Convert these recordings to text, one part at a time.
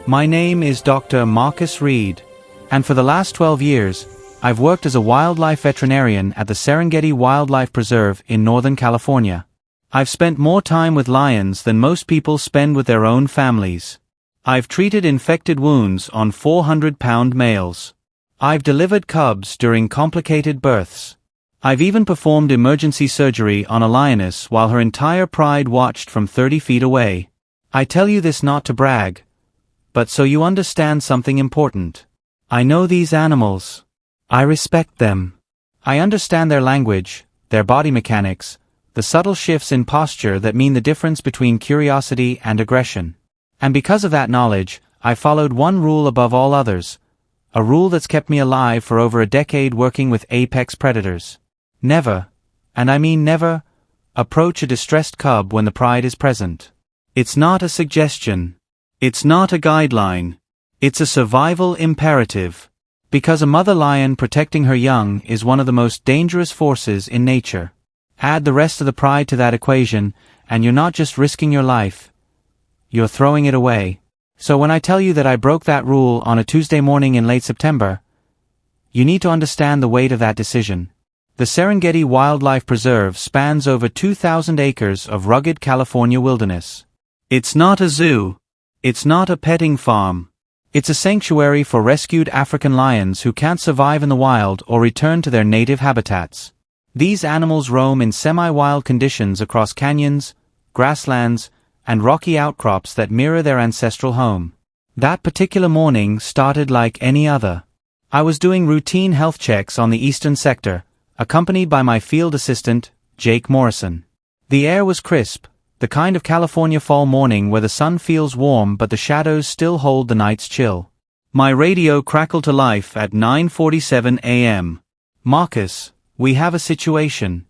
My name is Dr. Marcus Reed, and for the last 12 years, I've worked as a wildlife veterinarian at the Serengeti Wildlife Preserve in Northern California. I've spent more time with lions than most people spend with their own families. I've treated infected wounds on 400-pound males. I've delivered cubs during complicated births. I've even performed emergency surgery on a lioness while her entire pride watched from 30 feet away. I tell you this not to brag, but so you understand something important. I know these animals. I respect them. I understand their language, their body mechanics, the subtle shifts in posture that mean the difference between curiosity and aggression. And because of that knowledge, I followed one rule above all others, a rule that's kept me alive for over a decade working with apex predators. Never, and I mean never, approach a distressed cub when the pride is present. It's not a suggestion. It's not a guideline. It's a survival imperative. Because a mother lion protecting her young is one of the most dangerous forces in nature. Add the rest of the pride to that equation, and you're not just risking your life, you're throwing it away. So when I tell you that I broke that rule on a Tuesday morning in late September, you need to understand the weight of that decision. The Serengeti Wildlife Preserve spans over 2,000 acres of rugged California wilderness. It's not a zoo. It's not a petting farm. It's a sanctuary for rescued African lions who can't survive in the wild or return to their native habitats. These animals roam in semi-wild conditions across canyons, grasslands, and rocky outcrops that mirror their ancestral home. That particular morning started like any other. I was doing routine health checks on the eastern sector, accompanied by my field assistant, Jake Morrison. The air was crisp, the kind of California fall morning where the sun feels warm but the shadows still hold the night's chill. My radio crackled to life at 9:47 a.m. "Marcus, we have a situation."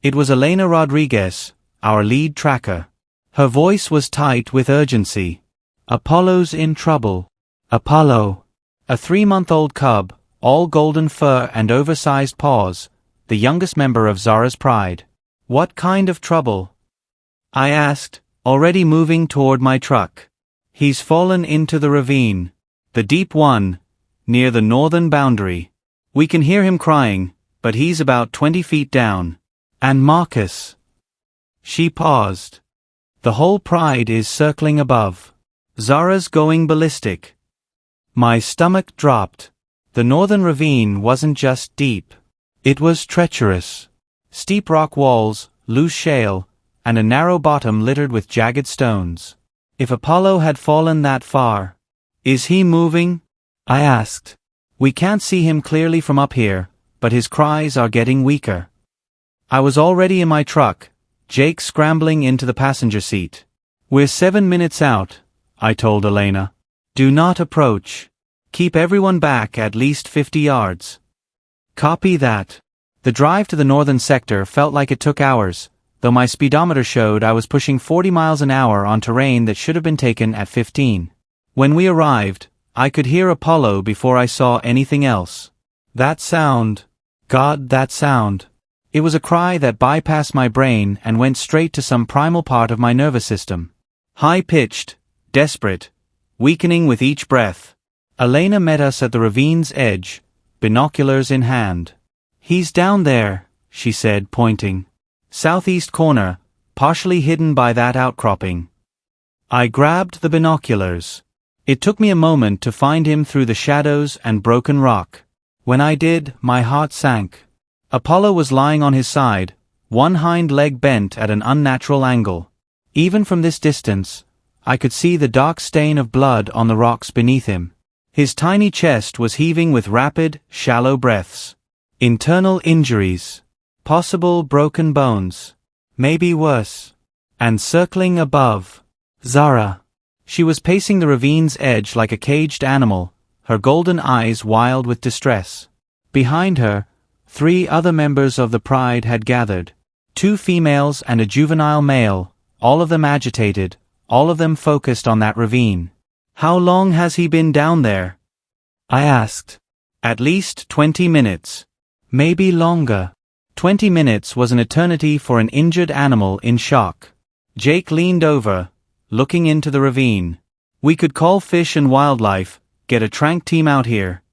It was Elena Rodriguez, our lead tracker. Her voice was tight with urgency. "Apollo's in trouble." Apollo. A 3-month-old cub, all golden fur and oversized paws, the youngest member of Zara's pride. "What kind of trouble?" I asked, already moving toward my truck. "He's fallen into the ravine. The deep one, near the northern boundary. We can hear him crying, but he's about 20 feet down. And Marcus." She paused. "The whole pride is circling above. Zara's going ballistic." My stomach dropped. The northern ravine wasn't just deep. It was treacherous. Steep rock walls, loose shale, and a narrow bottom littered with jagged stones. If Apollo had fallen that far. "Is he moving?" I asked. "We can't see him clearly from up here, but his cries are getting weaker." I was already in my truck, Jake scrambling into the passenger seat. "We're 7 minutes out," I told Elena. "Do not approach. Keep everyone back at least 50 yards. "Copy that." The drive to the northern sector felt like it took hours, though my speedometer showed I was pushing 40 miles an hour on terrain that should have been taken at 15. When we arrived, I could hear Apollo before I saw anything else. That sound. God, that sound. It was a cry that bypassed my brain and went straight to some primal part of my nervous system. High-pitched, desperate, weakening with each breath. Elena met us at the ravine's edge, binoculars in hand. "He's down there," she said, pointing. "Southeast corner, partially hidden by that outcropping." I grabbed the binoculars. It took me a moment to find him through the shadows and broken rock. When I did, my heart sank. Apollo was lying on his side, one hind leg bent at an unnatural angle. Even from this distance, I could see the dark stain of blood on the rocks beneath him. His tiny chest was heaving with rapid, shallow breaths. Internal injuries. Possible broken bones. Maybe worse. And circling above, Zara. She was pacing the ravine's edge like a caged animal, her golden eyes wild with distress. Behind her, 3 other members of the pride had gathered. 2 females and a juvenile male, all of them agitated, all of them focused on that ravine. "How long has he been down there?" I asked. "At least 20 minutes. Maybe longer." 20 minutes was an eternity for an injured animal in shock. Jake leaned over, looking into the ravine. We could call Fish and Wildlife, get a trank team out here.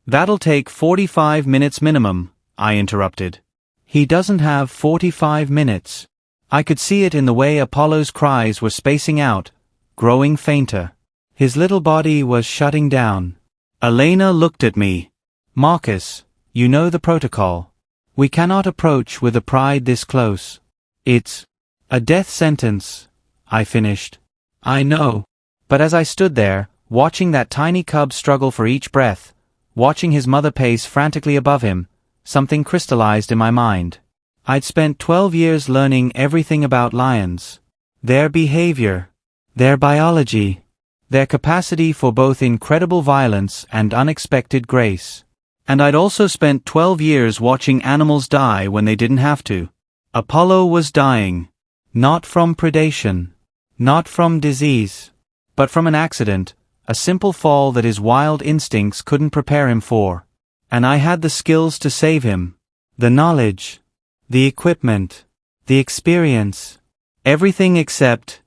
That'll take 45 minutes minimum, I interrupted. He doesn't have 45 minutes. I could see it in the way Apollo's cries were spacing out, growing fainter. His little body was shutting down. Elena looked at me. Marcus, you know the protocol. We cannot approach with a pride this close. It's a death sentence, I finished. I know. But as I stood there, watching that tiny cub struggle for each breath, watching his mother pace frantically above him, something crystallized in my mind. I'd spent 12 years learning everything about lions. Their behavior, their biology, their capacity for both incredible violence and unexpected grace. And I'd also spent 12 years watching animals die when they didn't have to. Apollo was dying. Not from predation. Not from disease. But from an accident, a simple fall that his wild instincts couldn't prepare him for. And I had the skills to save him. The knowledge. The equipment. The experience. Everything except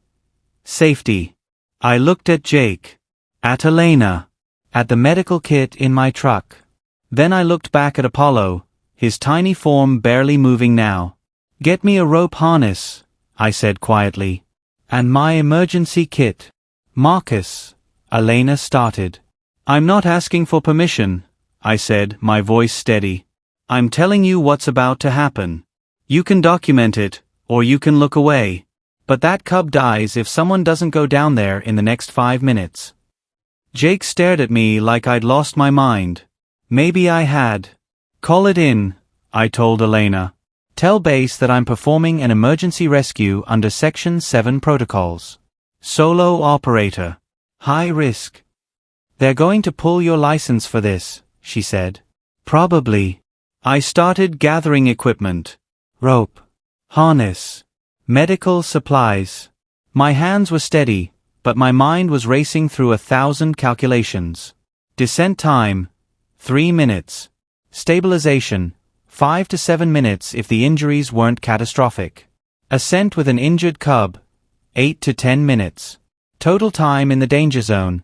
safety. I looked at Jake. At Elena. At the medical kit in my truck. Then I looked back at Apollo, his tiny form barely moving now. Get me a rope harness, I said quietly. And my emergency kit. Marcus, Elena started. I'm not asking for permission, I said, my voice steady. I'm telling you what's about to happen. You can document it, or you can look away. But that cub dies if someone doesn't go down there in the next 5 minutes. Jake stared at me like I'd lost my mind. Maybe I had. Call it in, I told Elena. Tell base that I'm performing an emergency rescue under Section 7 protocols. Solo operator. High risk. They're going to pull your license for this, she said. Probably. I started gathering equipment. Rope. Harness. Medical supplies. My hands were steady, but my mind was racing through 1,000 calculations. Descent time. 3 minutes. Stabilization, 5 to 7 minutes if the injuries weren't catastrophic. Ascent with an injured cub, 8 to 10 minutes. Total time in the danger zone,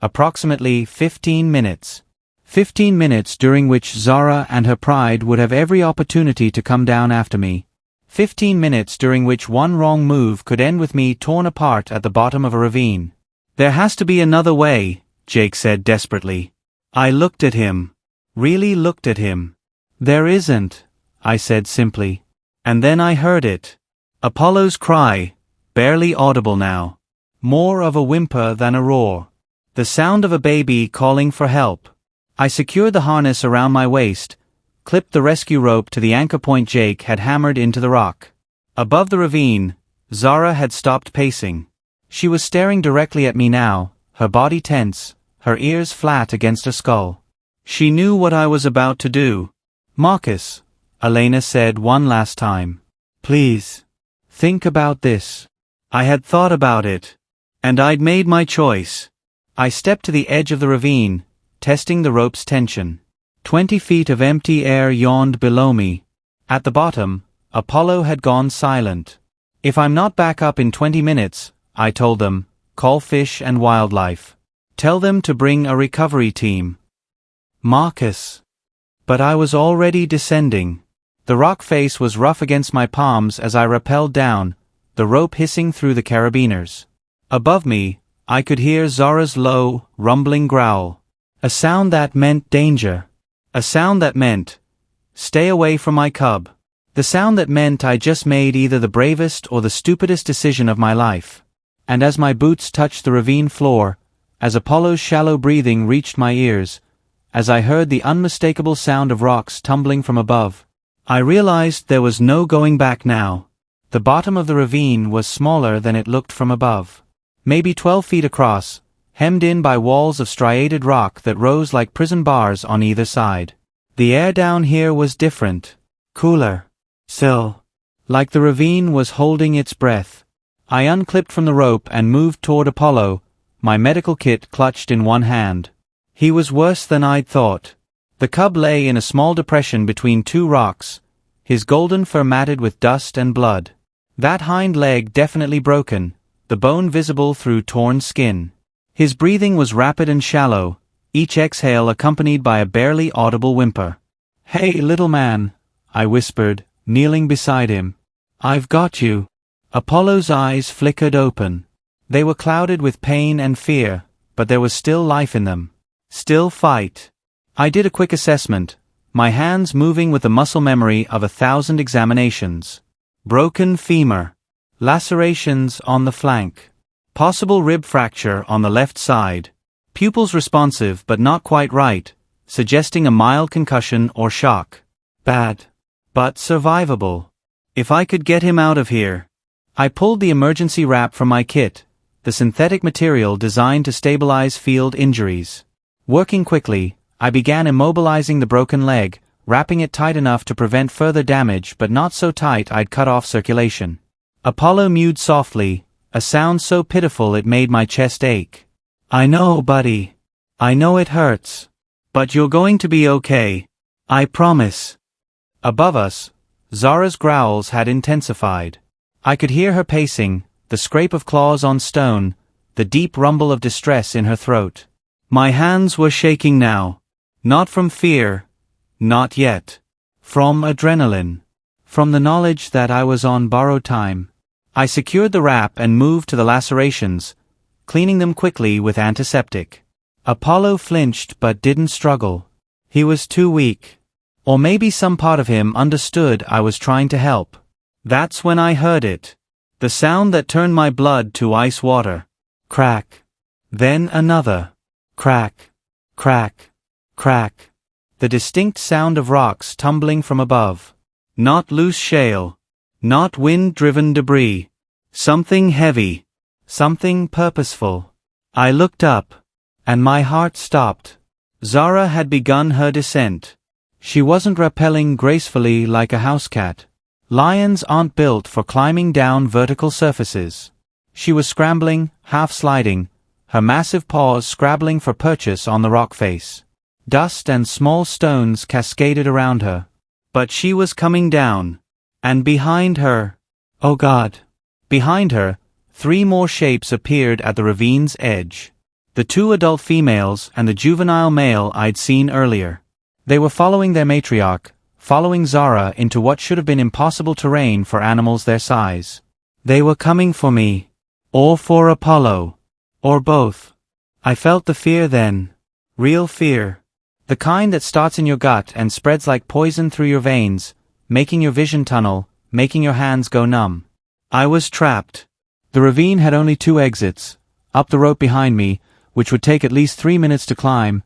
approximately 15 minutes. 15 minutes during which Zara and her pride would have every opportunity to come down after me. 15 minutes during which one wrong move could end with me torn apart at the bottom of a ravine. There has to be another way, Jake said desperately. I looked at him. Really looked at him. There isn't, I said simply. And then I heard it. Apollo's cry, barely audible now. More of a whimper than a roar. The sound of a baby calling for help. I secured the harness around my waist, clipped the rescue rope to the anchor point Jake had hammered into the rock. Above the ravine, Zara had stopped pacing. She was staring directly at me now, her body tense, her ears flat against her skull. She knew what I was about to do. Marcus, Elena said one last time. Please. Think about this. I had thought about it. And I'd made my choice. I stepped to the edge of the ravine, testing the rope's tension. 20 feet of empty air yawned below me. At the bottom, Apollo had gone silent. If I'm not back up in 20 minutes, I told them, call Fish and Wildlife. Tell them to bring a recovery team. Marcus. But I was already descending. The rock face was rough against my palms as I rappelled down, the rope hissing through the carabiners. Above me, I could hear Zara's low, rumbling growl. A sound that meant danger. A sound that meant, stay away from my cub. The sound that meant I just made either the bravest or the stupidest decision of my life. And as my boots touched the ravine floor, as Apollo's shallow breathing reached my ears, as I heard the unmistakable sound of rocks tumbling from above, I realized there was no going back now. The bottom of the ravine was smaller than it looked from above. Maybe 12 feet across, hemmed in by walls of striated rock that rose like prison bars on either side. The air down here was different. Cooler. Still. Like the ravine was holding its breath. I unclipped from the rope and moved toward Apollo, my medical kit clutched in one hand. He was worse than I'd thought. The cub lay in a small depression between two rocks, his golden fur matted with dust and blood. That hind leg definitely broken, the bone visible through torn skin. His breathing was rapid and shallow, each exhale accompanied by a barely audible whimper. "Hey, little man," I whispered, kneeling beside him. "I've got you." Apollo's eyes flickered open. They were clouded with pain and fear, but there was still life in them. Still fight. I did a quick assessment, my hands moving with the muscle memory of 1,000 examinations. Broken femur. Lacerations on the flank. Possible rib fracture on the left side. Pupils responsive but not quite right, suggesting a mild concussion or shock. Bad. But survivable. If I could get him out of here. I pulled the emergency wrap from my kit, the synthetic material designed to stabilize field injuries. Working quickly, I began immobilizing the broken leg, wrapping it tight enough to prevent further damage but not so tight I'd cut off circulation. Apollo mewed softly, a sound so pitiful it made my chest ache. "I know, buddy. I know it hurts. But you're going to be okay. I promise." Above us, Zara's growls had intensified. I could hear her pacing, the scrape of claws on stone, the deep rumble of distress in her throat. My hands were shaking now. Not from fear. Not yet. From adrenaline. From the knowledge that I was on borrowed time. I secured the wrap and moved to the lacerations, cleaning them quickly with antiseptic. Apollo flinched but didn't struggle. He was too weak. Or maybe some part of him understood I was trying to help. That's when I heard it. The sound that turned my blood to ice water. Crack. Then another. Crack. Crack. Crack. The distinct sound of rocks tumbling from above. Not loose shale. Not wind-driven debris. Something heavy. Something purposeful. I looked up. And my heart stopped. Zara had begun her descent. She wasn't rappelling gracefully like a house cat. Lions aren't built for climbing down vertical surfaces. She was scrambling, half-sliding, her massive paws scrabbling for purchase on the rock face. Dust and small stones cascaded around her. But she was coming down. And behind her, oh God! Behind her, 3 more shapes appeared at the ravine's edge. The 2 adult females and the juvenile male I'd seen earlier. They were following their matriarch, following Zara into what should have been impossible terrain for animals their size. They were coming for me. Or for Apollo. Or both. I felt the fear then. Real fear. The kind that starts in your gut and spreads like poison through your veins, making your vision tunnel, making your hands go numb. I was trapped. The ravine had only 2 exits, up the rope behind me, which would take at least 3 minutes to climb,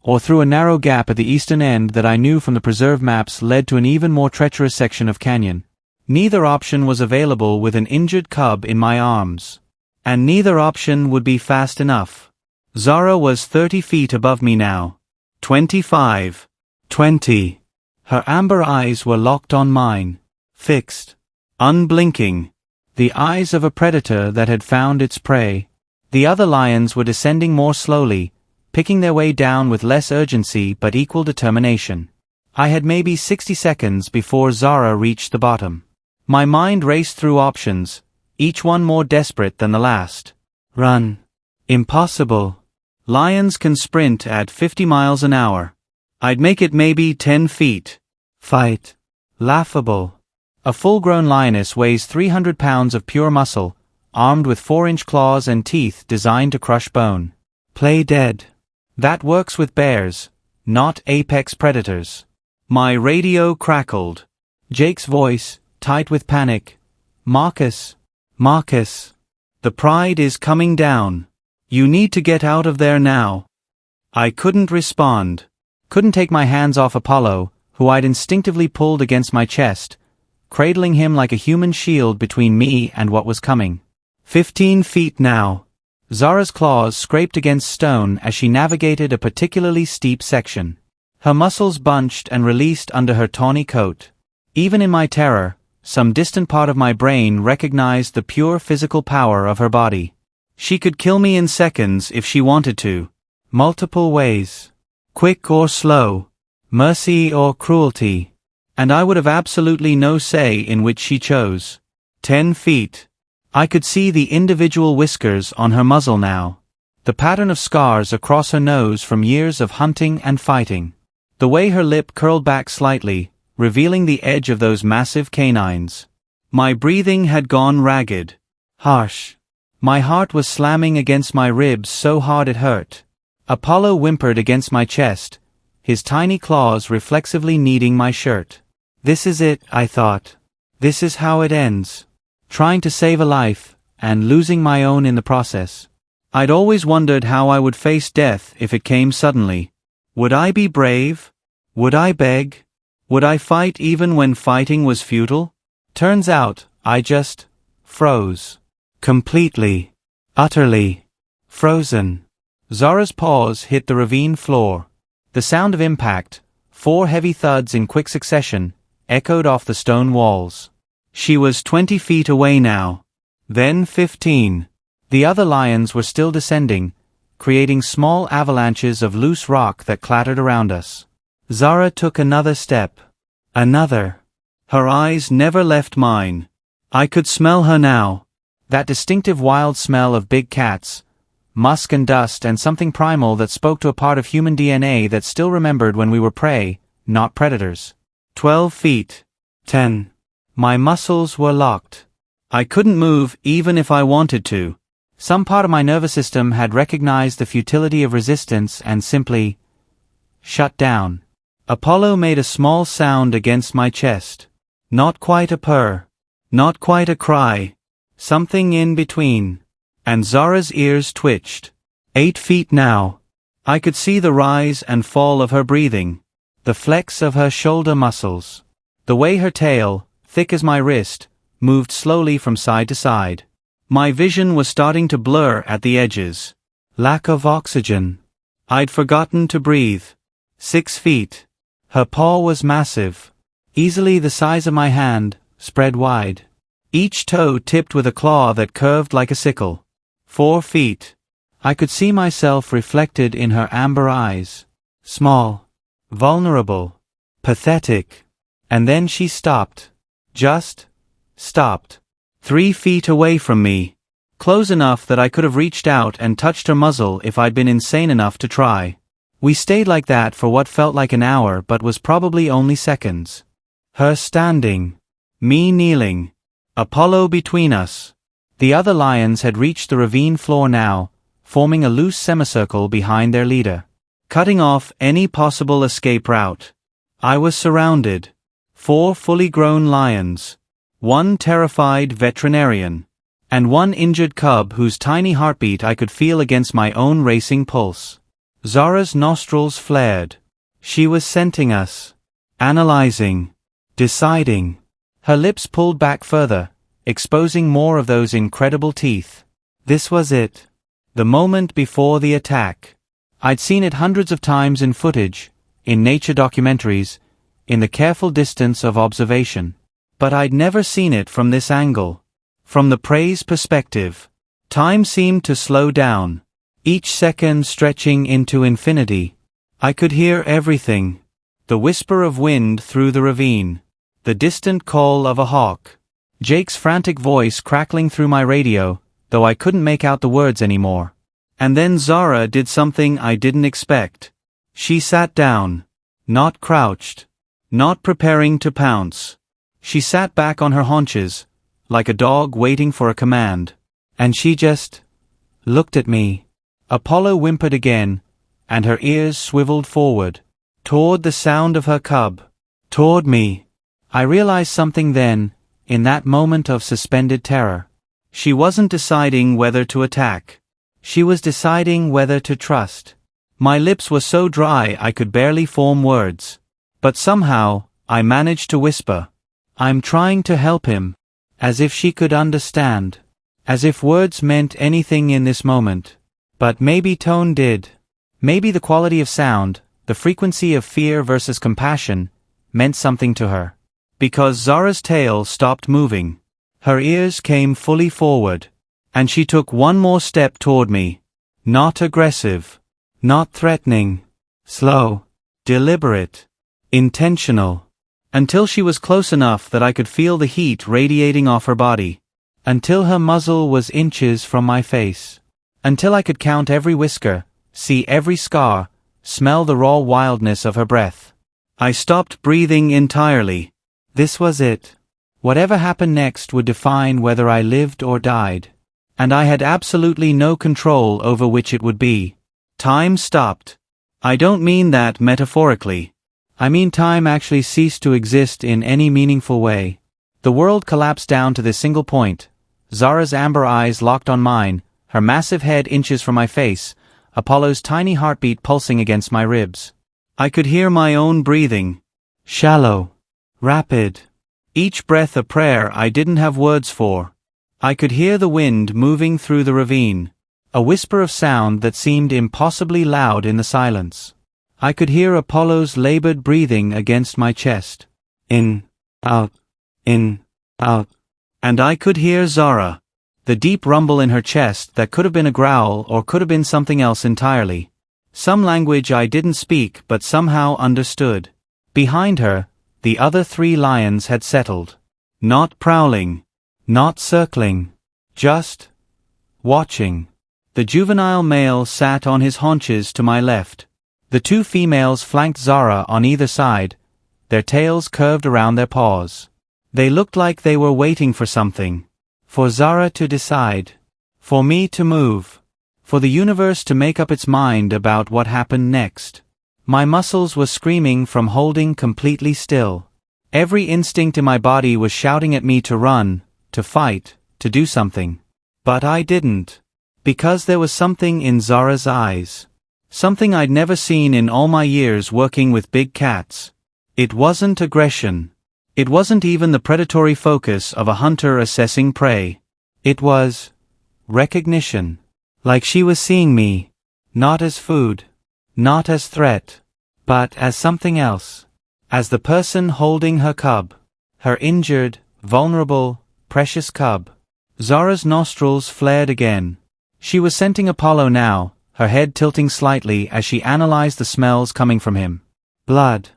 or through a narrow gap at the eastern end that I knew from the preserve maps led to an even more treacherous section of canyon. Neither option was available with an injured cub in my arms. And neither option would be fast enough. Zara was 30 feet above me now. 25. 20. Her amber eyes were locked on mine. Fixed. Unblinking. The eyes of a predator that had found its prey. The other lions were descending more slowly, picking their way down with less urgency but equal determination. I had maybe 60 seconds before Zara reached the bottom. My mind raced through options, each one more desperate than the last. Run. Impossible. Lions can sprint at 50 miles an hour. I'd make it maybe 10 feet. Fight. Laughable. A full-grown lioness weighs 300 pounds of pure muscle, armed with 4-inch claws and teeth designed to crush bone. Play dead. That works with bears, not apex predators. My radio crackled. Jake's voice, tight with panic. Marcus. Marcus. The pride is coming down. You need to get out of there now. I couldn't respond. Couldn't take my hands off Apollo, who I'd instinctively pulled against my chest, cradling him like a human shield between me and what was coming. 15 feet now. Zara's claws scraped against stone as she navigated a particularly steep section. Her muscles bunched and released under her tawny coat. Even in my terror, some distant part of my brain recognized the pure physical power of her body. She could kill me in seconds if she wanted to. Multiple ways. Quick or slow. Mercy or cruelty. And I would have absolutely no say in which she chose. 10 feet. I could see the individual whiskers on her muzzle now. the pattern of scars across her nose from years of hunting and fighting. The way her lip curled back slightly, revealing the edge of those massive canines. My breathing had gone ragged. Harsh. My heart was slamming against my ribs so hard it hurt. Apollo whimpered against my chest, his tiny claws reflexively kneading my shirt. This is it, I thought. This is how it ends. Trying to save a life, and losing my own in the process. I'd always wondered how I would face death if it came suddenly. Would I be brave? Would I beg? Would I fight even when fighting was futile? Turns out, I just froze. Completely. Utterly. Frozen. Zara's paws hit the ravine floor. The sound of impact, 4 heavy thuds in quick succession, echoed off the stone walls. She was 20 feet away now. Then 15. The other lions were still descending, creating small avalanches of loose rock that clattered around us. Zara took another step. Another. Her eyes never left mine. I could smell her now. That distinctive wild smell of big cats, musk and dust, and something primal that spoke to a part of human DNA that still remembered when we were prey, not predators. 12 feet. 10. My muscles were locked. I couldn't move even if I wanted to. Some part of my nervous system had recognized the futility of resistance and simply shut down. Apollo made a small sound against my chest. Not quite a purr. Not quite a cry. Something in between. And Zara's ears twitched. 8 feet now. I could see the rise and fall of her breathing. The flex of her shoulder muscles. The way her tail, thick as my wrist, moved slowly from side to side. My vision was starting to blur at the edges. Lack of oxygen. I'd forgotten to breathe. 6 feet. Her paw was massive. Easily the size of my hand, spread wide. Each toe tipped with a claw that curved like a sickle. 4 feet. I could see myself reflected in her amber eyes. Small. Vulnerable. Pathetic. And then she stopped. Just stopped. 3 feet away from me. Close enough that I could have reached out and touched her muzzle if I'd been insane enough to try. We stayed like that for what felt like an hour but was probably only seconds. Her standing. Me kneeling. Apollo between us. The other lions had reached the ravine floor now, forming a loose semicircle behind their leader, cutting off any possible escape route. I was surrounded. 4 fully grown lions. 1 terrified veterinarian. And 1 injured cub whose tiny heartbeat I could feel against my own racing pulse. Zara's nostrils flared. She was scenting us. Analyzing. Deciding. Her lips pulled back further, exposing more of those incredible teeth. This was it. The moment before the attack. I'd seen it hundreds of times in footage, in nature documentaries, in the careful distance of observation. But I'd never seen it from this angle. From the prey's perspective. Time seemed to slow down, each second stretching into infinity. I could hear everything. The whisper of wind through the ravine. The distant call of a hawk. Jake's frantic voice crackling through my radio, though I couldn't make out the words anymore. And then Zara did something I didn't expect. She sat down. Not crouched. Not preparing to pounce. She sat back on her haunches, like a dog waiting for a command. And she just looked at me. Apollo whimpered again, and her ears swiveled forward, toward the sound of her cub. Toward me. I realized something then, in that moment of suspended terror. She wasn't deciding whether to attack. She was deciding whether to trust. My lips were so dry I could barely form words. But somehow, I managed to whisper, "I'm trying to help him." As if she could understand. As if words meant anything in this moment. But maybe tone did. Maybe the quality of sound, the frequency of fear versus compassion, meant something to her. Because Zara's tail stopped moving. Her ears came fully forward. And she took 1 more step toward me. Not aggressive. Not threatening. Slow. Deliberate. Intentional. Until she was close enough that I could feel the heat radiating off her body. Until her muzzle was inches from my face. until I could count every whisker, see every scar, smell the raw wildness of her breath. I stopped breathing entirely. This was it. Whatever happened next would define whether I lived or died. And I had absolutely no control over which it would be. Time stopped. I don't mean that metaphorically. I mean time actually ceased to exist in any meaningful way. The world collapsed down to this single point. Zara's amber eyes locked on mine, her massive head inches from my face, Apollo's tiny heartbeat pulsing against my ribs. I could hear my own breathing. Shallow. Rapid. Each breath a prayer I didn't have words for. I could hear the wind moving through the ravine, a whisper of sound that seemed impossibly loud in the silence. I could hear Apollo's labored breathing against my chest. In, out, in, out. And I could hear Zara, the deep rumble in her chest that could have been a growl or could have been something else entirely. Some language I didn't speak but somehow understood. Behind her, the other 3 lions had settled. Not prowling. Not circling. Just watching. The juvenile male sat on his haunches to my left. The 2 females flanked Zara on either side, their tails curved around their paws. They looked like they were waiting for something. For Zara to decide. For me to move. For the universe to make up its mind about what happened next. My muscles were screaming from holding completely still. Every instinct in my body was shouting at me to run, to fight, to do something. But I didn't. Because there was something in Zara's eyes. Something I'd never seen in all my years working with big cats. It wasn't aggression. It wasn't even the predatory focus of a hunter assessing prey. It was recognition. Like she was seeing me, not as food, not as threat, but as something else. As the person holding her cub. Her injured, vulnerable, precious cub. Zara's nostrils flared again. She was scenting Apollo now, her head tilting slightly as she analyzed the smells coming from him. Blood.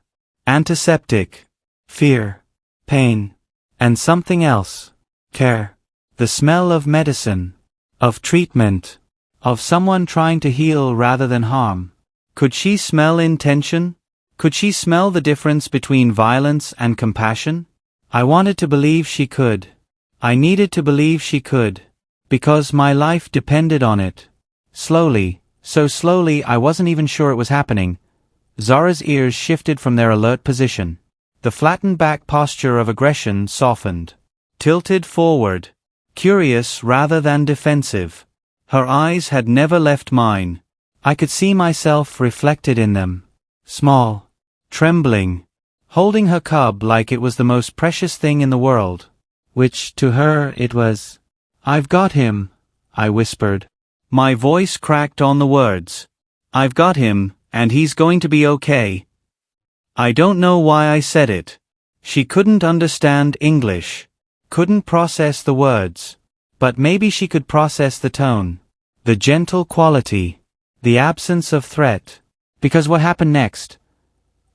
Antiseptic. Fear. Pain. And something else. Care. The smell of medicine. Of treatment. Of someone trying to heal rather than harm. Could she smell intention? Could she smell the difference between violence and compassion? I wanted to believe she could. I needed to believe she could. Because my life depended on it. Slowly, so slowly I wasn't even sure it was happening, Zara's ears shifted from their alert position. The flattened back posture of aggression softened. Tilted forward. Curious rather than defensive. Her eyes had never left mine. I could see myself reflected in them. Small. Trembling. Holding her cub like it was the most precious thing in the world. Which, to her, it was. "I've got him," I whispered. My voice cracked on the words. "I've got him, and he's going to be okay." I don't know why I said it. She couldn't understand English. Couldn't process the words. But maybe she could process the tone. The gentle quality. The absence of threat. Because what happened next?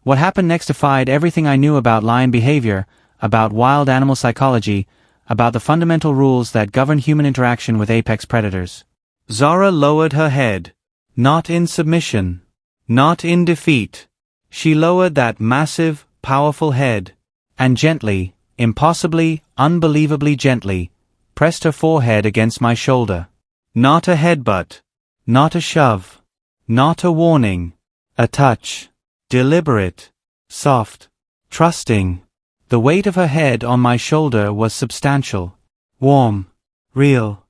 What happened next defied everything I knew about lion behavior, about wild animal psychology, about the fundamental rules that govern human interaction with apex predators. Zara lowered her head. Not in submission. Not in defeat. She lowered that massive, powerful head, and gently, impossibly, unbelievably gently, pressed her forehead against my shoulder. Not a headbutt. Not a shove. Not a warning. A touch. Deliberate. Soft. Trusting. The weight of her head on my shoulder was substantial. Warm. Real.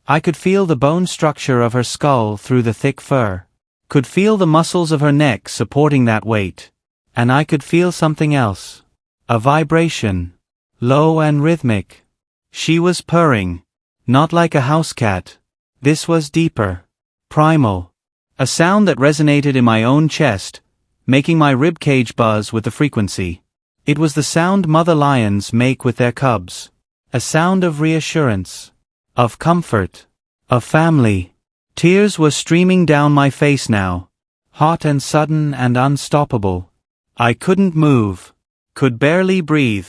I could feel the bone structure of her skull through the thick fur. Could feel the muscles of her neck supporting that weight. And I could feel something else. A vibration. Low and rhythmic. She was purring. Not like a house cat. This was deeper. Primal. A sound that resonated in my own chest, making my ribcage buzz with the frequency. It was the sound mother lions make with their cubs. A sound of reassurance. Of comfort. Of family. Tears were streaming down my face now. Hot and sudden and unstoppable. I couldn't move. Could barely breathe.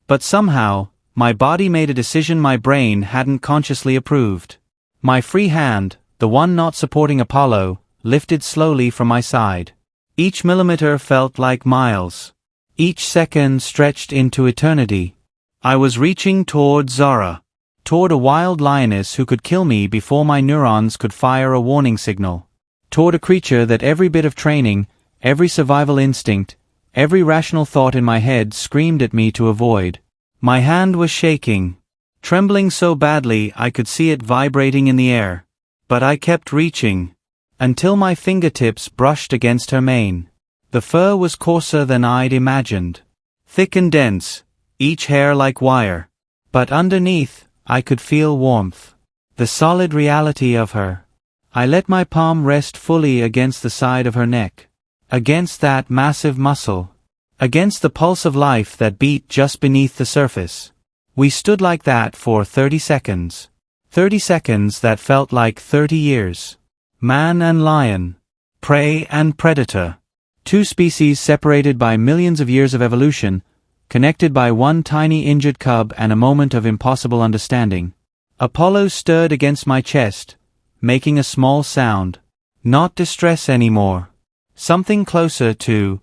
But somehow, my body made a decision my brain hadn't consciously approved. My free hand, the one not supporting Apollo, lifted slowly from my side. Each millimeter felt like miles. Each second stretched into eternity. I was reaching toward Zara. Toward a wild lioness who could kill me before my neurons could fire a warning signal. Toward a creature that every bit of training, every survival instinct, every rational thought in my head screamed at me to avoid. My hand was shaking, trembling so badly I could see it vibrating in the air. But I kept reaching, until my fingertips brushed against her mane. The fur was coarser than I'd imagined. Thick and dense, each hair like wire. But underneath, I could feel warmth. The solid reality of her. I let my palm rest fully against the side of her neck. Against that massive muscle. Against the pulse of life that beat just beneath the surface. We stood like that for 30 seconds. 30 seconds that felt like 30 years. Man and lion. Prey and predator. Two species separated by millions of years of evolution, connected by one tiny injured cub and a moment of impossible understanding. Apollo stirred against my chest, making a small sound. Not distress anymore. Something closer to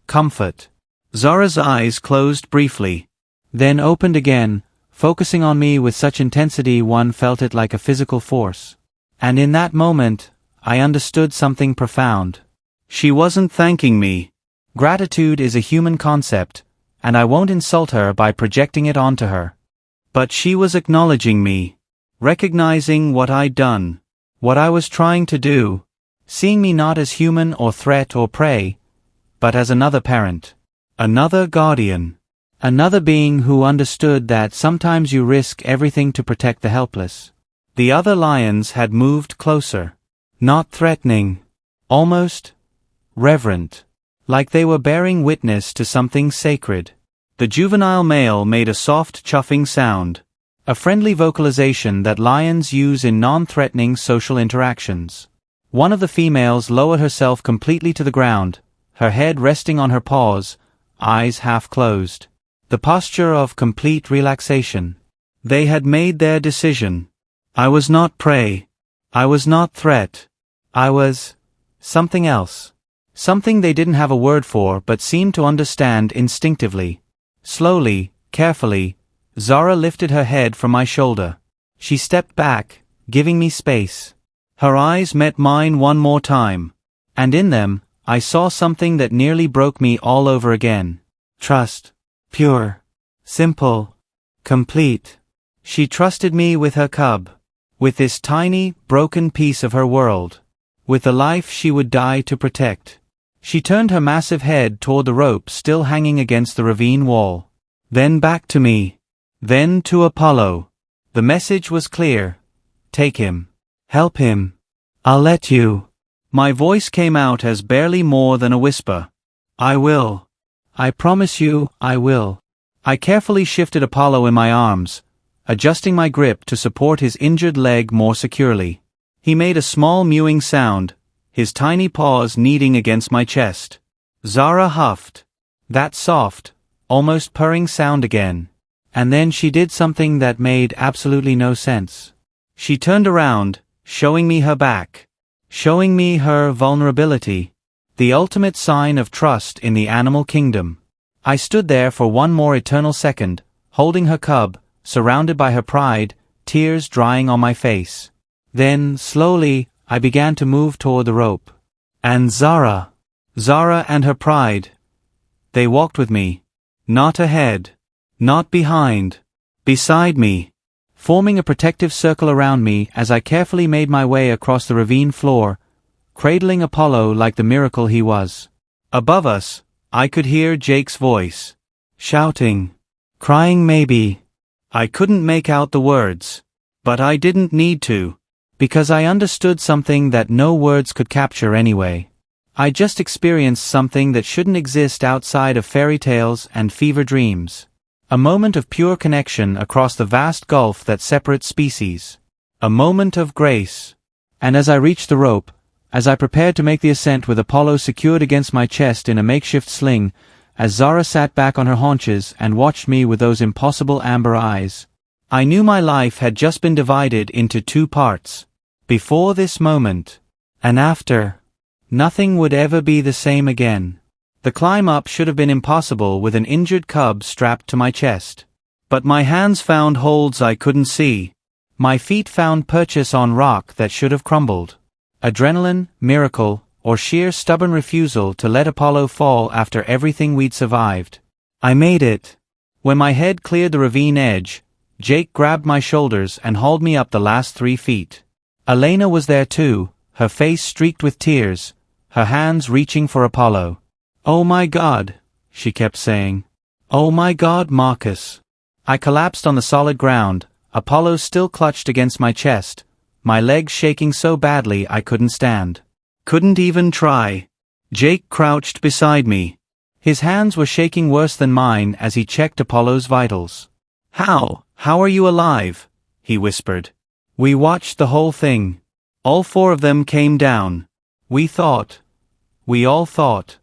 comfort. Zara's eyes closed briefly, then opened again, focusing on me with such intensity one felt it like a physical force. And in that moment, I understood something profound. She wasn't thanking me. Gratitude is a human concept, and I won't insult her by projecting it onto her. But she was acknowledging me, recognizing what I'd done, what I was trying to do, seeing me not as human or threat or prey, but as another parent, another guardian, another being who understood that sometimes you risk everything to protect the helpless. The other lions had moved closer, not threatening, almost reverent, like they were bearing witness to something sacred. The juvenile male made a soft chuffing sound, a friendly vocalization that lions use in non-threatening social interactions. One of the females lowered herself completely to the ground, her head resting on her paws, eyes half closed. The posture of complete relaxation. They had made their decision. I was not prey. I was not threat. I was something else. Something they didn't have a word for but seemed to understand instinctively. Slowly, carefully, Zara lifted her head from my shoulder. She stepped back, giving me space. Her eyes met mine one more time. And in them, I saw something that nearly broke me all over again. Trust. Pure. Simple. Complete. She trusted me with her cub. With this tiny, broken piece of her world. With the life she would die to protect. She turned her massive head toward the rope still hanging against the ravine wall. Then back to me. Then to Apollo. The message was clear. Take him. Help him. I'll let you. My voice came out as barely more than a whisper. I will. I promise you, I will. I carefully shifted Apollo in my arms, adjusting my grip to support his injured leg more securely. He made a small mewing sound, his tiny paws kneading against my chest. Zara huffed. That soft, almost purring sound again. And then she did something that made absolutely no sense. She turned around, showing me her back. Showing me her vulnerability. The ultimate sign of trust in the animal kingdom. I stood there for one more eternal second, holding her cub, surrounded by her pride, tears drying on my face. Then, slowly, I began to move toward the rope. And Zara. Zara and her pride. They walked with me. Not ahead. Not behind. Beside me. Forming a protective circle around me as I carefully made my way across the ravine floor, cradling Apollo like the miracle he was. Above us, I could hear Jake's voice. Shouting. Crying maybe. I couldn't make out the words. But I didn't need to. Because I understood something that no words could capture anyway. I just experienced something that shouldn't exist outside of fairy tales and fever dreams. A moment of pure connection across the vast gulf that separates species. A moment of grace. And as I reached the rope, as I prepared to make the ascent with Apollo secured against my chest in a makeshift sling, as Zara sat back on her haunches and watched me with those impossible amber eyes, I knew my life had just been divided into two parts. Before this moment. And after. Nothing would ever be the same again. The climb up should have been impossible with an injured cub strapped to my chest. But my hands found holds I couldn't see. My feet found purchase on rock that should have crumbled. Adrenaline, miracle, or sheer stubborn refusal to let Apollo fall after everything we'd survived. I made it. When my head cleared the ravine edge, Jake grabbed my shoulders and hauled me up the last 3 feet. Elena was there too, her face streaked with tears, her hands reaching for Apollo. "Oh my God," she kept saying. "Oh my God, Marcus." I collapsed on the solid ground, Apollo still clutched against my chest, my legs shaking so badly I couldn't stand. Couldn't even try. Jake crouched beside me. His hands were shaking worse than mine as he checked Apollo's vitals. How are you alive?" he whispered. We watched the whole thing. All 4 of them came down. We all thought.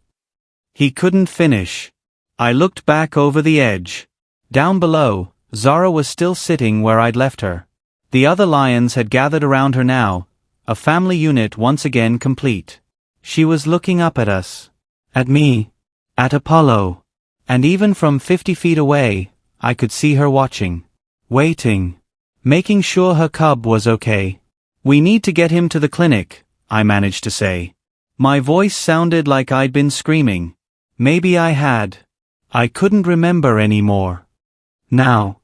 He couldn't finish. I looked back over the edge. Down below, Zara was still sitting where I'd left her. The other lions had gathered around her now, a family unit once again complete. She was looking up at us. At me. At Apollo. And even from 50 feet away, I could see her watching. Waiting. Making sure her cub was okay. "We need to get him to the clinic," I managed to say. My voice sounded like I'd been screaming. Maybe I had. I couldn't remember anymore. Now.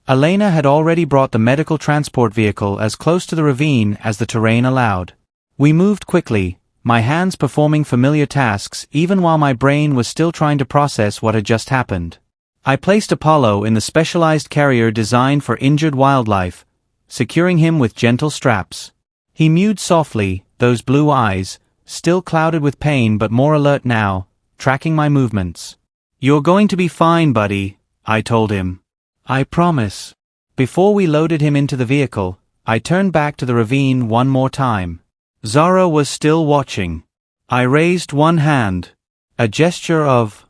Elena had already brought the medical transport vehicle as close to the ravine as the terrain allowed. We moved quickly, my hands performing familiar tasks even while my brain was still trying to process what had just happened. I placed Apollo in the specialized carrier designed for injured wildlife, securing him with gentle straps. He mewed softly, those blue eyes, still clouded with pain but more alert now, tracking my movements. "You're going to be fine, buddy," I told him. "I promise." Before we loaded him into the vehicle, I turned back to the ravine one more time. Zara was still watching. I raised one hand. A gesture of...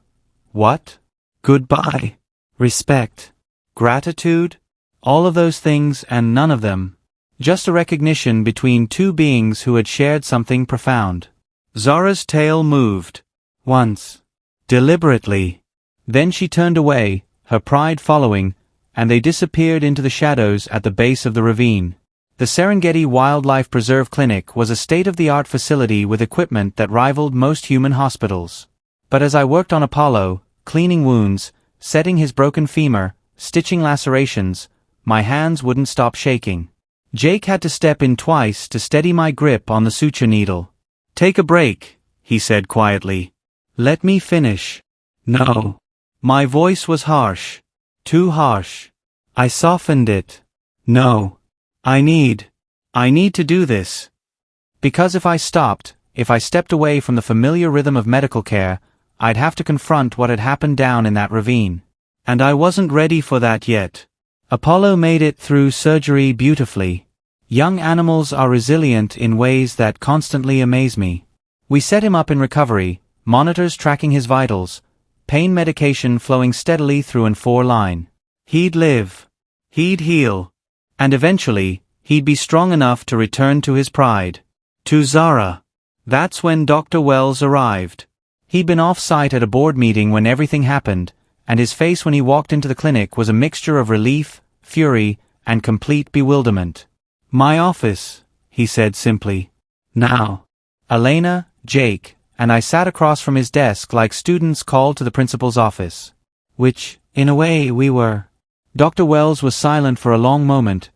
what? Goodbye. Respect. Gratitude. All of those things and none of them. Just a recognition between 2 beings who had shared something profound. Zara's tail moved. Once. Deliberately. Then she turned away, her pride following, and they disappeared into the shadows at the base of the ravine. The Serengeti Wildlife Preserve Clinic was a state-of-the-art facility with equipment that rivaled most human hospitals. But as I worked on Apollo, cleaning wounds, setting his broken femur, stitching lacerations, my hands wouldn't stop shaking. Jake had to step in twice to steady my grip on the suture needle. "Take a break," he said quietly. "Let me finish." "No." My voice was harsh. Too harsh. I softened it. "No. I need to do this." Because if I stepped away from the familiar rhythm of medical care, I'd have to confront what had happened down in that ravine. And I wasn't ready for that yet. Apollo made it through surgery beautifully. Young animals are resilient in ways that constantly amaze me. We set him up in recovery, monitors tracking his vitals, pain medication flowing steadily through an 4-line. He'd live. He'd heal. And eventually, he'd be strong enough to return to his pride. To Zara. That's when Dr. Wells arrived. He'd been off-site at a board meeting when everything happened, and his face when he walked into the clinic was a mixture of relief, fury, and complete bewilderment. "My office," he said simply. "Now." Elena, Jake, and I sat across from his desk like students called to the principal's office. Which, in a way, we were. Dr. Wells was silent for a long moment,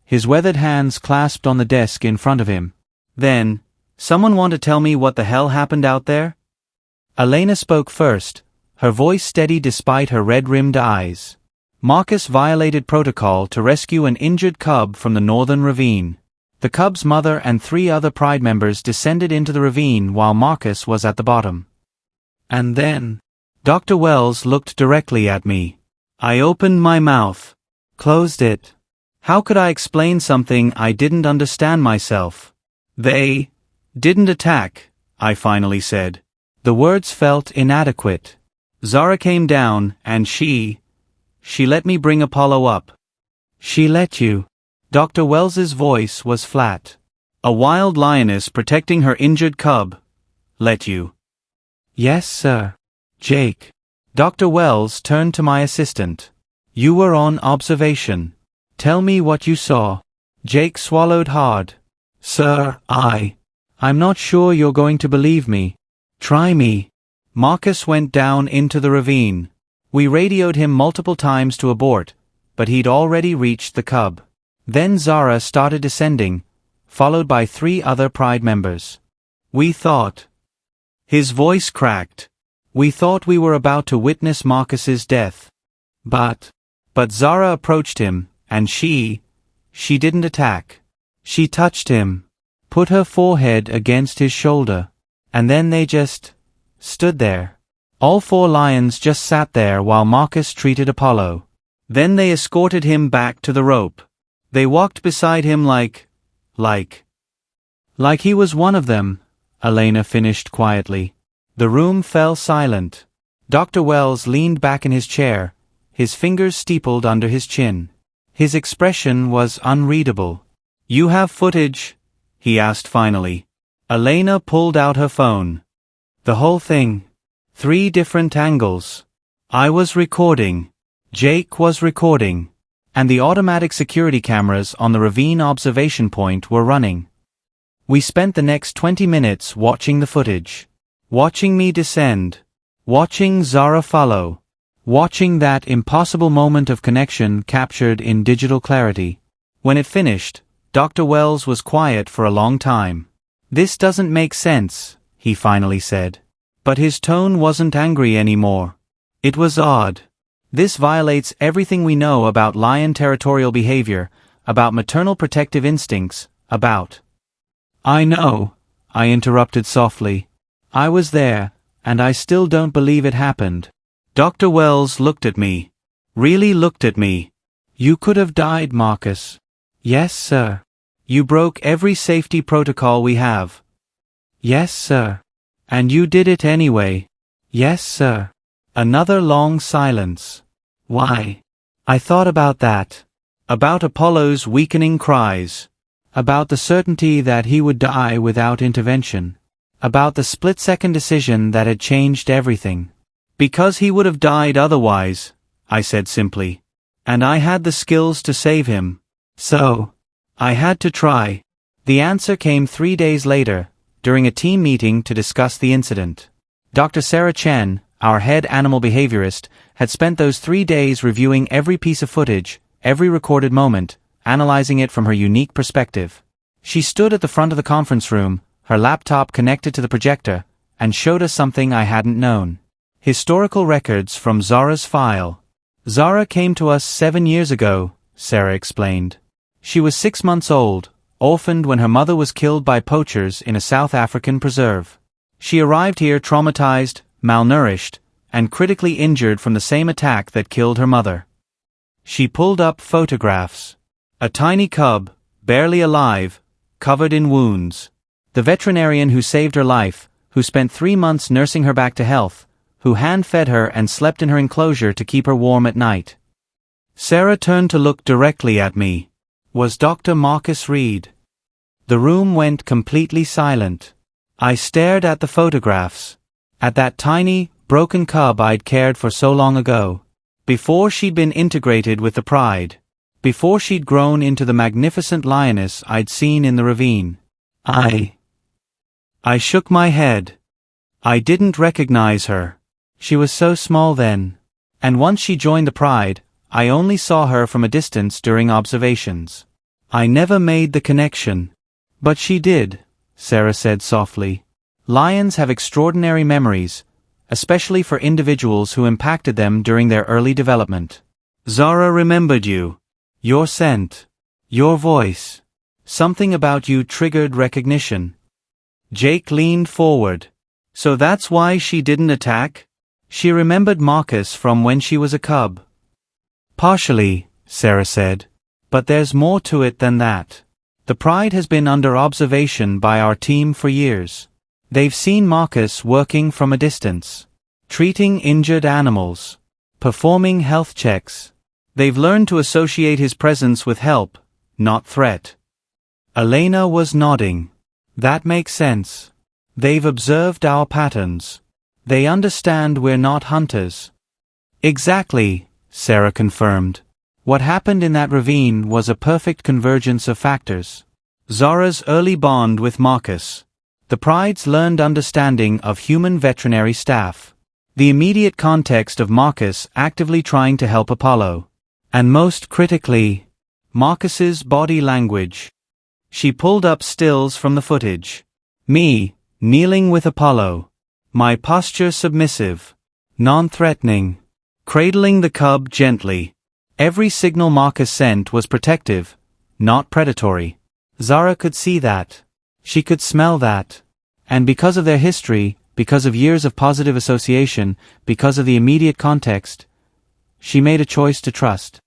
his weathered hands clasped on the desk in front of him. Then, "Someone want to tell me what the hell happened out there?" Elena spoke first, her voice steady despite her red-rimmed eyes. "Marcus violated protocol to rescue an injured cub from the northern ravine. The cub's mother and 3 other Pride members descended into the ravine while Marcus was at the bottom. And then, Dr. Wells looked directly at me. I opened my mouth, closed it. How could I explain something I didn't understand myself? They didn't attack, I finally said. The words felt inadequate. Zara came down, and she let me bring Apollo up. She let you? Dr. Wells's voice was flat. A wild lioness protecting her injured cub. Let you. Yes, sir. Jake. Dr. Wells turned to my assistant. You were on observation. Tell me what you saw. Jake swallowed hard. Sir, I'm not sure you're going to believe me. Try me. Marcus went down into the ravine. We radioed him multiple times to abort, but he'd already reached the cub. Then Zara started descending, followed by 3 other Pride members. We thought. His voice cracked. We thought we were about to witness Marcus's death. But Zara approached him, and she didn't attack. She touched him, put her forehead against his shoulder, and then they just stood there. All 4 lions just sat there while Marcus treated Apollo. Then they escorted him back to the rope. They walked beside him like he was one of them, Elena finished quietly. The room fell silent. Dr. Wells leaned back in his chair, his fingers steepled under his chin. His expression was unreadable. You have footage? He asked finally. Elena pulled out her phone. The whole thing. 3 different angles. I was recording. Jake was recording. And the automatic security cameras on the ravine observation point were running. We spent the next 20 minutes watching the footage. Watching me descend. Watching Zara follow. Watching that impossible moment of connection captured in digital clarity. When it finished, Dr. Wells was quiet for a long time. This doesn't make sense, he finally said. But his tone wasn't angry anymore. It was odd. This violates everything we know about lion territorial behavior, about maternal protective instincts, about... I know, I interrupted softly. I was there, and I still don't believe it happened. Dr. Wells looked at me. Really looked at me. You could have died, Marcus. Yes, sir. You broke every safety protocol we have. Yes, sir. And you did it anyway. Yes, sir. Another long silence. Why? I thought about that. About Apollo's weakening cries. About the certainty that he would die without intervention. About the split-second decision that had changed everything. Because he would have died otherwise, I said simply. And I had the skills to save him. So, I had to try. The answer came 3 days later, during a team meeting to discuss the incident. Dr. Sarah Chen, our head animal behaviorist, had spent those 3 days reviewing every piece of footage, every recorded moment, analyzing it from her unique perspective. She stood at the front of the conference room, her laptop connected to the projector, and showed us something I hadn't known. Historical records from Zara's file. Zara came to us 7 years ago, Sarah explained. She was 6 months old, orphaned when her mother was killed by poachers in a South African preserve. She arrived here traumatized, malnourished, and critically injured from the same attack that killed her mother. She pulled up photographs. A tiny cub, barely alive, covered in wounds. The veterinarian who saved her life, who spent 3 months nursing her back to health, who hand-fed her and slept in her enclosure to keep her warm at night. Sarah turned to look directly at me. Was Dr. Marcus Reed. The room went completely silent. I stared at the photographs. At that tiny, broken cub I'd cared for so long ago. Before she'd been integrated with the pride. Before she'd grown into the magnificent lioness I'd seen in the ravine. I shook my head. I didn't recognize her. She was so small then. And once she joined the pride, I only saw her from a distance during observations. I never made the connection. But she did, Sarah said softly. Lions have extraordinary memories, especially for individuals who impacted them during their early development. Zara remembered you. Your scent. Your voice. Something about you triggered recognition. Jake leaned forward. So that's why she didn't attack? She remembered Marcus from when she was a cub. Partially, Sarah said. But there's more to it than that. The pride has been under observation by our team for years. They've seen Marcus working from a distance. Treating injured animals. Performing health checks. They've learned to associate his presence with help, not threat. Elena was nodding. That makes sense. They've observed our patterns. They understand we're not hunters. Exactly, Sarah confirmed. What happened in that ravine was a perfect convergence of factors. Zara's early bond with Marcus. The pride's learned understanding of human veterinary staff. The immediate context of Marcus actively trying to help Apollo. And most critically, Marcus's body language. She pulled up stills from the footage. Me, kneeling with Apollo. My posture submissive. Non-threatening. Cradling the cub gently. Every signal Marcus sent was protective, not predatory. Zara could see that. She could smell that. And because of their history, because of years of positive association, because of the immediate context, she made a choice to trust.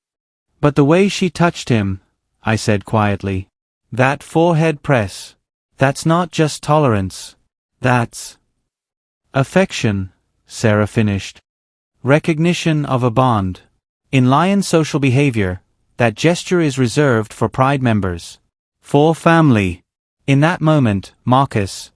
But the way she touched him, I said quietly. That forehead press. That's not just tolerance. That's affection, Sarah finished. Recognition of a bond. In lion social behavior, that gesture is reserved for pride members. For family. In that moment, Marcus,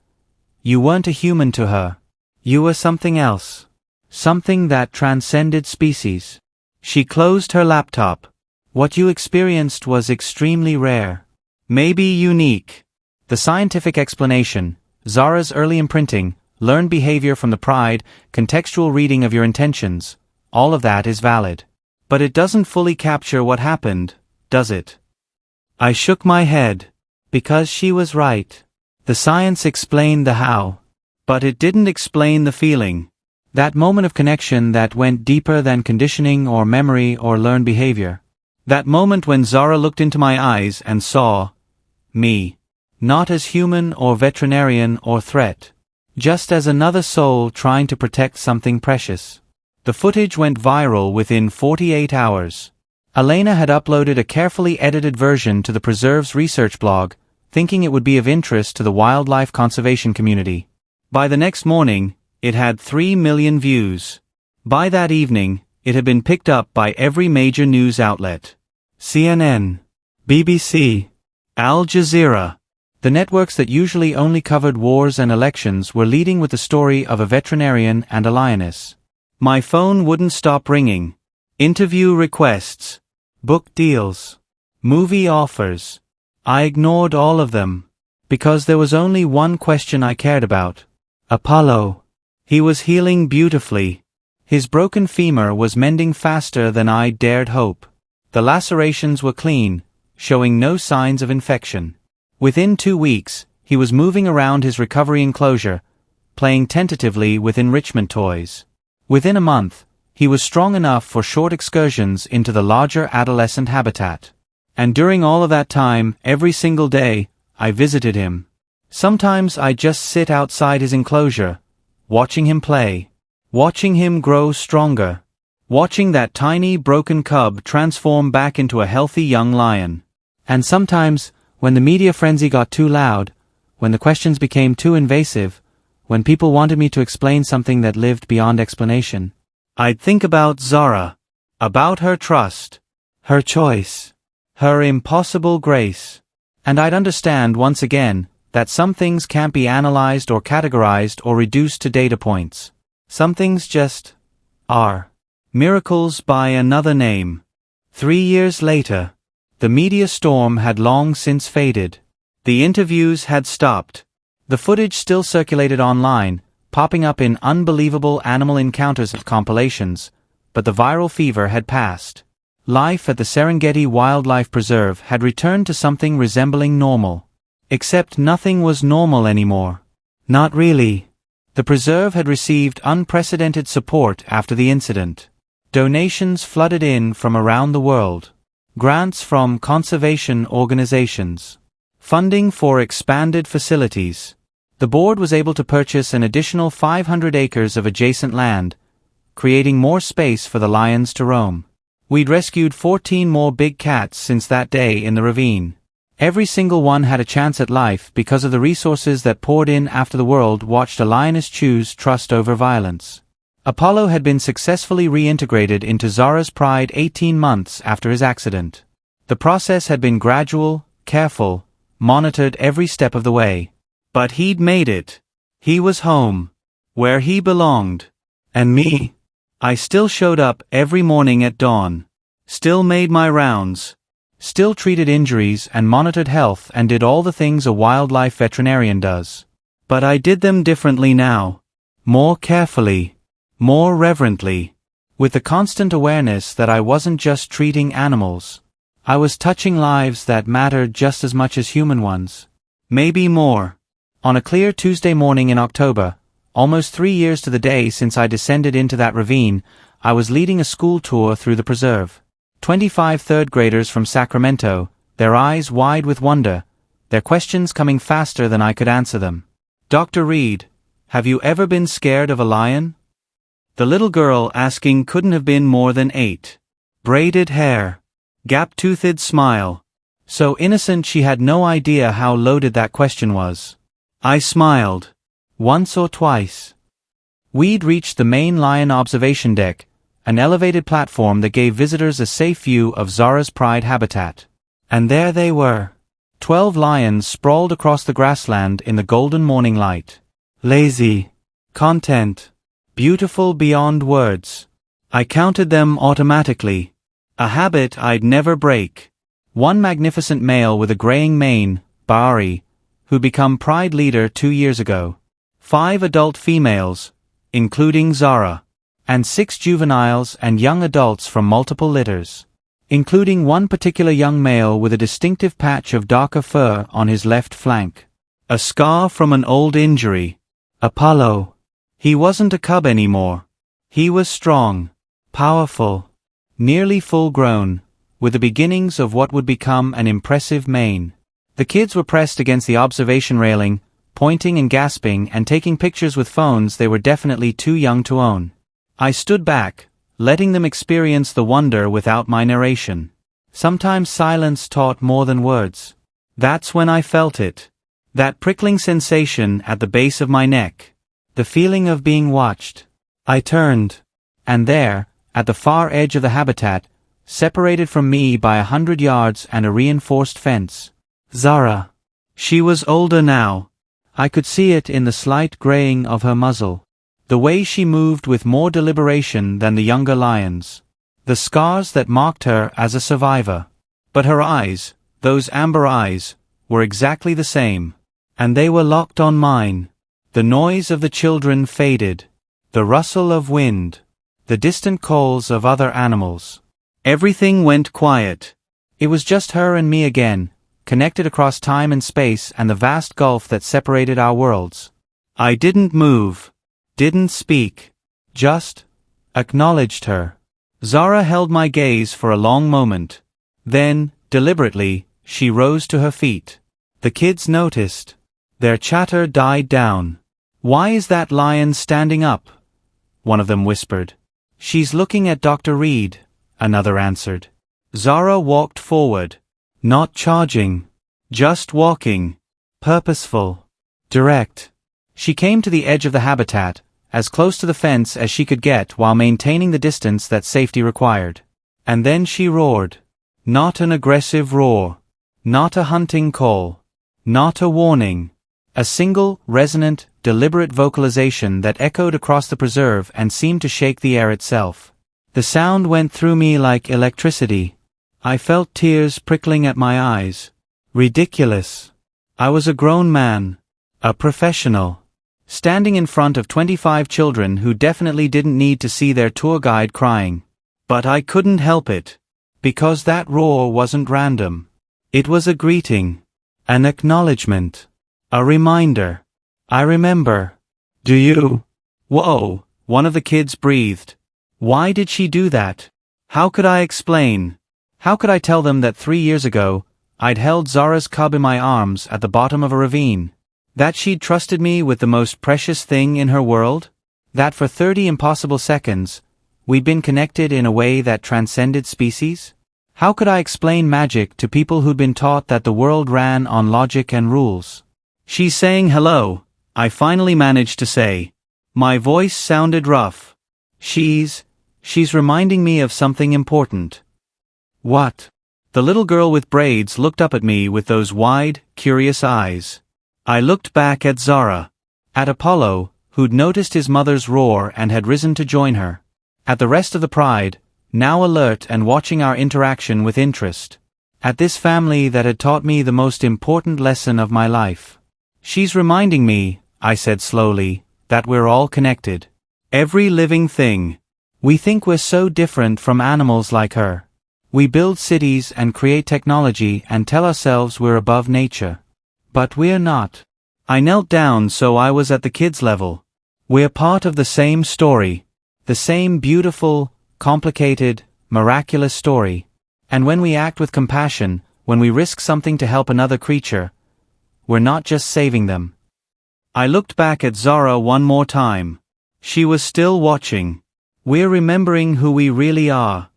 you weren't a human to her. You were something else. Something that transcended species. She closed her laptop. What you experienced was extremely rare. Maybe unique. The scientific explanation, Zara's early imprinting, learned behavior from the pride, contextual reading of your intentions, all of that is valid. But it doesn't fully capture what happened, does it? I shook my head. Because she was right. The science explained the how. But it didn't explain the feeling. That moment of connection that went deeper than conditioning or memory or learned behavior. That moment when Zara looked into my eyes and saw me. Not as human or veterinarian or threat. Just as another soul trying to protect something precious. The footage went viral within 48 hours. Elena had uploaded a carefully edited version to the preserve's research blog, thinking it would be of interest to the wildlife conservation community. By the next morning, it had 3 million views. By that evening, it had been picked up by every major news outlet. CNN, BBC, Al Jazeera. The networks that usually only covered wars and elections were leading with the story of a veterinarian and a lioness. My phone wouldn't stop ringing. Interview requests. Book deals. Movie offers. I ignored all of them. Because there was only one question I cared about. Apollo. He was healing beautifully. His broken femur was mending faster than I dared hope. The lacerations were clean, showing no signs of infection. Within 2 weeks, he was moving around his recovery enclosure, playing tentatively with enrichment toys. Within a month, he was strong enough for short excursions into the larger adolescent habitat. And during all of that time, every single day, I visited him. Sometimes I'd just sit outside his enclosure, watching him play, watching him grow stronger, watching that tiny broken cub transform back into a healthy young lion. And sometimes, when the media frenzy got too loud, when the questions became too invasive, when people wanted me to explain something that lived beyond explanation, I'd think about Zara, about her trust, her choice, her impossible grace. And I'd understand once again that some things can't be analyzed or categorized or reduced to data points. Some things just are. Miracles by another name. 3 years later, the media storm had long since faded. The interviews had stopped. The footage still circulated online, popping up in unbelievable animal encounters compilations, but the viral fever had passed. Life at the Serengeti Wildlife Preserve had returned to something resembling normal. Except nothing was normal anymore. Not really. The preserve had received unprecedented support after the incident. Donations flooded in from around the world. Grants from conservation organizations. Funding for expanded facilities. The board was able to purchase an additional 500 acres of adjacent land, creating more space for the lions to roam. We'd rescued 14 more big cats since that day in the ravine. Every single one had a chance at life because of the resources that poured in after the world watched a lioness choose trust over violence. Apollo had been successfully reintegrated into Zara's pride 18 months after his accident. The process had been gradual, careful, monitored every step of the way. But he'd made it. He was home. Where he belonged. And me? I still showed up every morning at dawn. Still made my rounds. Still treated injuries and monitored health and did all the things a wildlife veterinarian does. But I did them differently now. More carefully. More reverently. With the constant awareness that I wasn't just treating animals. I was touching lives that mattered just as much as human ones. Maybe more. On a clear Tuesday morning in October, almost 3 years to the day since I descended into that ravine, I was leading a school tour through the preserve. 25 third graders from Sacramento, their eyes wide with wonder, their questions coming faster than I could answer them. "Dr. Reed, have you ever been scared of a lion?" The little girl asking couldn't have been more than 8. Braided hair. Gap-toothed smile. So innocent she had no idea how loaded that question was. I smiled. Once or twice. We'd reached the main lion observation deck, an elevated platform that gave visitors a safe view of Zara's pride habitat. And there they were. 12 lions sprawled across the grassland in the golden morning light. Lazy. Content. Beautiful beyond words. I counted them automatically. A habit I'd never break. One magnificent male with a graying mane, Bari, who'd become pride leader 2 years ago. 5 adult females, including Zara. And 6 juveniles and young adults from multiple litters. Including one particular young male with a distinctive patch of darker fur on his left flank. A scar from an old injury. Apollo. He wasn't a cub anymore. He was strong, powerful, nearly full-grown, with the beginnings of what would become an impressive mane. The kids were pressed against the observation railing, pointing and gasping and taking pictures with phones they were definitely too young to own. I stood back, letting them experience the wonder without my narration. Sometimes silence taught more than words. That's when I felt it. That prickling sensation at the base of my neck. The feeling of being watched. I turned. And there, at the far edge of the habitat, separated from me by 100 yards and a reinforced fence. Zara. She was older now. I could see it in the slight graying of her muzzle. The way she moved with more deliberation than the younger lions. The scars that marked her as a survivor. But her eyes, those amber eyes, were exactly the same. And they were locked on mine. The noise of the children faded. The rustle of wind. The distant calls of other animals. Everything went quiet. It was just her and me again, connected across time and space and the vast gulf that separated our worlds. I didn't move. Didn't speak. Just acknowledged her. Zara held my gaze for a long moment. Then, deliberately, she rose to her feet. The kids noticed. Their chatter died down. "Why is that lion standing up?" one of them whispered. "She's looking at Dr. Reed," another answered. Zara walked forward. Not charging. Just walking. Purposeful. Direct. She came to the edge of the habitat, as close to the fence as she could get while maintaining the distance that safety required. And then she roared. Not an aggressive roar. Not a hunting call. Not a warning. A single, resonant, deliberate vocalization that echoed across the preserve and seemed to shake the air itself. The sound went through me like electricity. I felt tears prickling at my eyes. Ridiculous. I was a grown man. A professional. Standing in front of 25 children who definitely didn't need to see their tour guide crying. But I couldn't help it. Because that roar wasn't random. It was a greeting. An acknowledgement. A reminder. I remember. Do you? Whoa, one of the kids breathed. Why did she do that? How could I explain? How could I tell them that 3 years ago, I'd held Zara's cub in my arms at the bottom of a ravine? That she'd trusted me with the most precious thing in her world? That for 30 impossible seconds, we'd been connected in a way that transcended species? How could I explain magic to people who'd been taught that the world ran on logic and rules? "She's saying hello," I finally managed to say. My voice sounded rough. She's reminding me of something important. What? The little girl with braids looked up at me with those wide, curious eyes. I looked back at Zara. At Apollo, who'd noticed his mother's roar and had risen to join her. At the rest of the pride, now alert and watching our interaction with interest. At this family that had taught me the most important lesson of my life. She's reminding me, I said slowly, that we're all connected. Every living thing. We think we're so different from animals like her. We build cities and create technology and tell ourselves we're above nature. But we're not. I knelt down so I was at the kids' level. We're part of the same story. The same beautiful, complicated, miraculous story. And when we act with compassion, when we risk something to help another creature, we're not just saving them. I looked back at Zara one more time. She was still watching. We're remembering who we really are.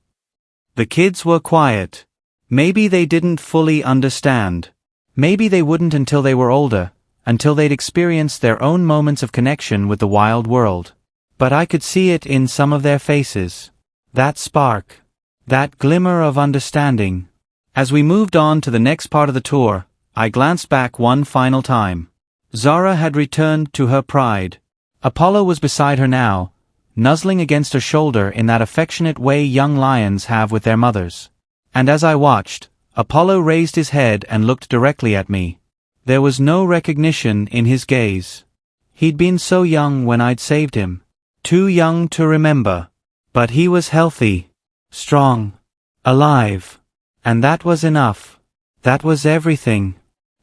The kids were quiet. Maybe they didn't fully understand. Maybe they wouldn't until they were older, until they'd experienced their own moments of connection with the wild world. But I could see it in some of their faces. That spark. That glimmer of understanding. As we moved on to the next part of the tour, I glanced back one final time. Zara had returned to her pride. Apollo was beside her now, nuzzling against her shoulder in that affectionate way young lions have with their mothers. And as I watched, Apollo raised his head and looked directly at me. There was no recognition in his gaze. He'd been so young when I'd saved him. Too young to remember. But he was healthy. Strong. Alive. And that was enough. That was everything.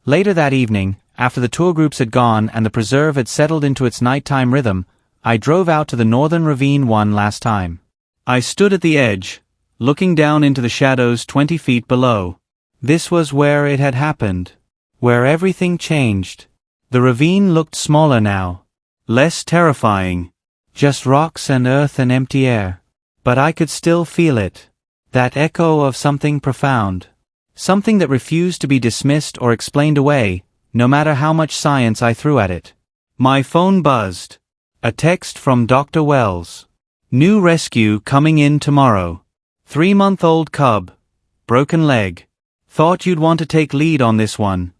Later that evening, after the tour groups had gone and the preserve had settled into its nighttime rhythm, I drove out to the northern ravine one last time. I stood at the edge, looking down into the shadows 20 feet below. This was where it had happened. Where everything changed. The ravine looked smaller now. Less terrifying. Just rocks and earth and empty air. But I could still feel it. That echo of something profound. Something that refused to be dismissed or explained away, no matter how much science I threw at it. My phone buzzed. A text from Dr. Wells. New rescue coming in tomorrow. 3-month-old cub. Broken leg. Thought you'd want to take lead on this one.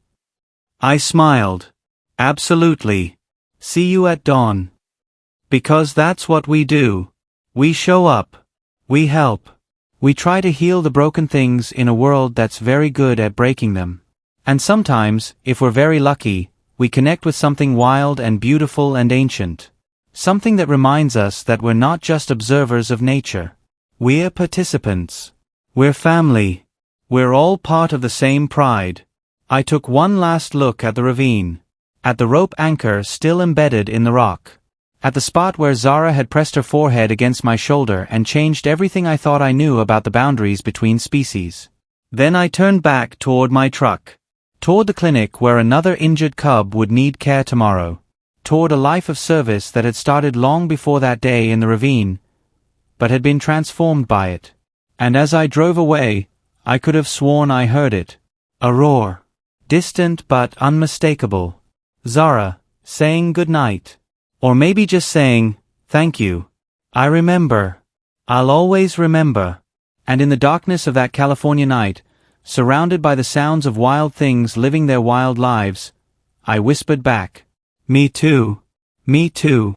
I smiled. Absolutely. See you at dawn. Because that's what we do. We show up. We help. We try to heal the broken things in a world that's very good at breaking them. And sometimes, if we're very lucky, we connect with something wild and beautiful and ancient. Something that reminds us that we're not just observers of nature. We're participants. We're family. We're all part of the same pride. I took one last look at the ravine. At the rope anchor still embedded in the rock. At the spot where Zara had pressed her forehead against my shoulder and changed everything I thought I knew about the boundaries between species. Then I turned back toward my truck. Toward the clinic where another injured cub would need care tomorrow. Toward a life of service that had started long before that day in the ravine, but had been transformed by it. And as I drove away, I could have sworn I heard it. A roar. Distant but unmistakable. Zara, saying goodnight. Or maybe just saying, thank you. I remember. I'll always remember. And in the darkness of that California night, surrounded by the sounds of wild things living their wild lives, I whispered back, me too. Me too.